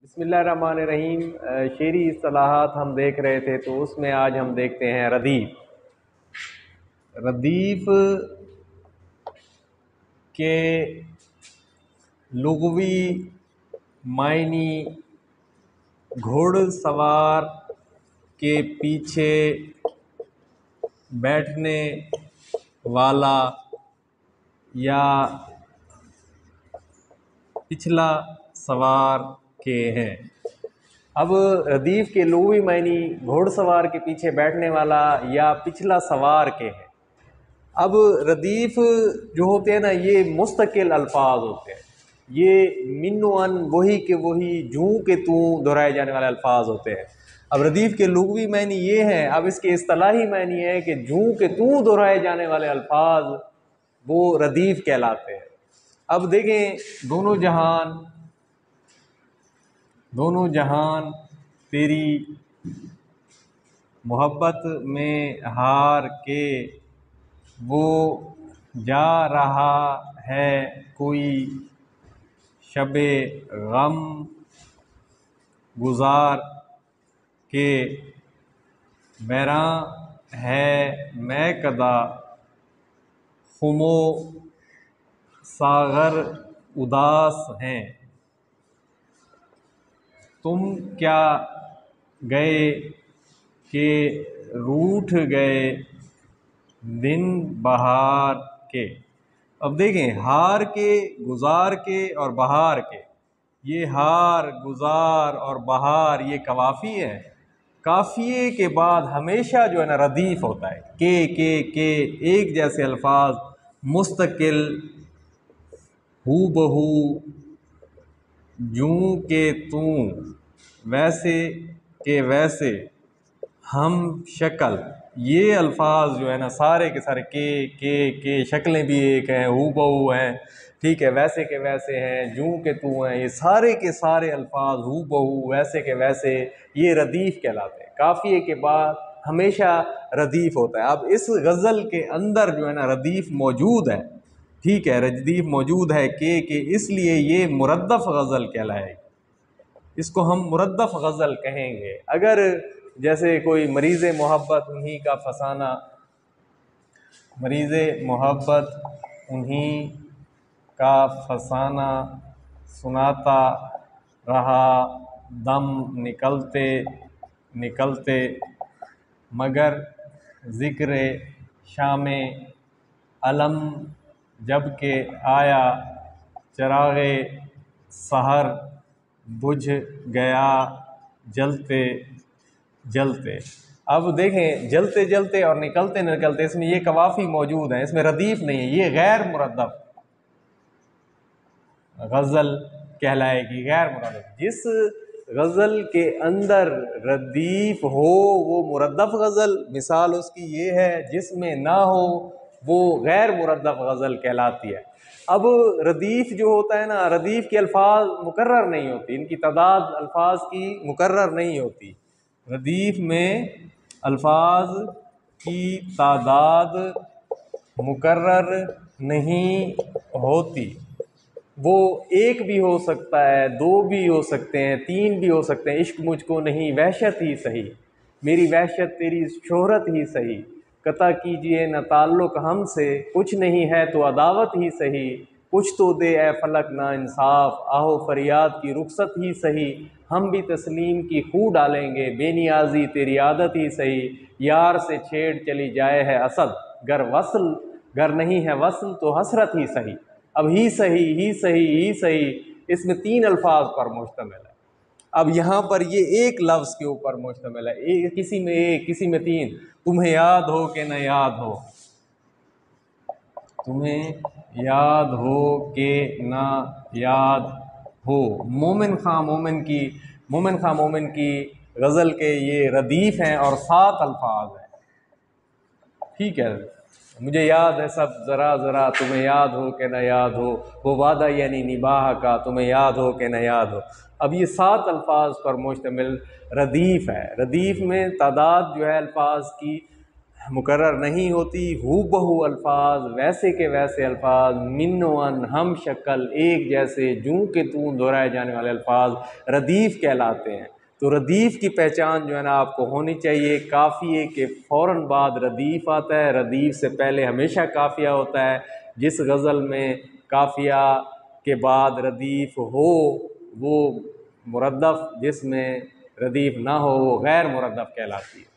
बिस्मिल्लाहिर्रहमानिर्रहीम। शेरी इस्तिलाहात हम देख रहे थे, तो उसमें आज हम देखते हैं रदीफ़। रदीफ़ के लुग़वी मायनी घुड़सवार के पीछे बैठने वाला या पिछला सवार के हैं। अब रदीफ़ के लुग़वी मायनी घुड़सवार के पीछे बैठने वाला या पिछला सवार के हैं। अब रदीफ़ जो होते हैं ना, ये मुस्तकिल अल्फाज होते हैं। ये मिन्नुअन वही के वही, जूँ के तू दोहराए जाने वाले अल्फाज होते हैं। अब रदीफ़ के लुग़वी मायनी ये हैं। अब इसके इस्तिलाही मायनी है कि जूँ के तू दोहराए जाने वाले अल्फाज वो रदीफ़ कहलाते हैं। अब देखें, दोनों जहान तेरी मोहब्बत में हार के, वो जा रहा है कोई शबे गम गुजार के, बैरां है मैं कदा खुमो सागर उदास हैं। तुम क्या गए कि रूठ गए दिन बहार के। अब देखें, हार के, गुजार के और बहार के, ये हार, गुजार और बहार ये कवाफ़ी है। काफ़िए के बाद हमेशा जो है ना रदीफ़ होता है। के एक जैसे अल्फाज मुस्तकिल हू बहू, जूँ के तू, वैसे के वैसे, हम शक्ल, ये अल्फाज जो है ना सारे के सारे के शक्लें भी एक हैं, हू बहू हैं, ठीक है, वैसे के वैसे हैं, जूँ के तू हैं, ये सारे के सारे अल्फाज हू बहू, वैसे के वैसे, ये रदीफ़ कहलाते हैं। काफ़िए के बाद हमेशा रदीफ़ होता है। अब इस गज़ल के अंदर जो है ना रदीफ़ मौजूद है, ठीक है, रदीफ़ मौजूद है के इसलिए ये मुरद्दफ़ गज़ल कहलाएगी। इसको हम मुरद्दफ़ गज़ल कहेंगे। अगर जैसे कोई मरीज़ मोहब्बत उन्हीं का फसाना, मरीज़ मोहब्बत उन्हीं का फसाना, सुनाता रहा दम निकलते निकलते, मगर ज़िक्र शामे अलम जब के आया, चराग़े सहर बुझ गया जलते जलते। अब देखें, जलते जलते और निकलते निकलते, इसमें ये कवाफ़ी मौजूद हैं, इसमें रदीफ़ नहीं है, ये गैर मुरद्दफ़ गज़ल कहलाएगी, गैर मुरद्दफ़। जिस गज़ल के अंदर रदीफ़ हो वो मुरद्दफ़ गज़ल, मिसाल उसकी ये है। जिसमें ना हो वो गैर मुरद्दफ़ गज़ल कहलाती है। अब रदीफ़ जो होता है ना, रदीफ़ के अल्फाज मुकर्रर नहीं होती, इनकी तादाद अल्फाज की मुकर्रर नहीं होती। रदीफ़ में अल्फाज की तादाद मुकर्रर नहीं होती। वो एक भी हो सकता है, दो भी हो सकते हैं, तीन भी हो सकते हैं। इश्क मुझको नहीं वहशत ही सही, मेरी वहशत तेरी शोहरत ही सही, कता कीजिए न ताल्लुक़ हमसे, कुछ नहीं है तो अदावत ही सही, कुछ तो दे ए फलक ना इंसाफ, आहो फरियाद की रुखसत ही सही, हम भी तस्लीम की खू डालेंगे, बेनियाजी तेरी आदत ही सही, यार से छेड़ चली जाए है असद, गर नहीं है वसल तो हसरत ही सही। अब ही सही, ही सही, ही सही, इसमें तीन अल्फाज पर मुश्तमिल है। अब यहाँ पर ये एक लफ्ज़ के ऊपर मुश्तमिल है, किसी में एक, किसी में तीन। तुम्हें याद हो कि न याद हो, तुम्हें याद हो कि ना याद हो। मोमिन खां मोमिन की गज़ल के ये रदीफ़ हैं और 7 अल्फाज हैं, ठीक है। मुझे याद है सब ज़रा ज़रा, तुम्हें याद हो कि न याद हो, वो वादा यानी निबाह का, तुम्हें याद हो कि न याद हो। अब ये 7 अल्फाज पर मुश्तमिल रदीफ़ है। रदीफ़ में तादाद जो है अल्फाज की मुकर्रर नहीं होती, हूबहू अल्फाज वैसे के वैसे अल्फाज, मिन्नोअन हम शक्ल एक जैसे, जूं के तूं दोहराए जाने वाले अल्फाज रदीफ़ कहलाते हैं। तो रदीफ़ की पहचान जो है ना आपको होनी चाहिए। काफ़िए के फ़ौरन बाद रदीफ़ आता है, रदीफ़ से पहले हमेशा काफ़िया होता है। जिस गज़ल में काफ़िया के बाद रदीफ़ हो वो मुरद्दफ़, जिसमें रदीफ़ ना हो वो गैर मुरद्दफ़ कहलाती है।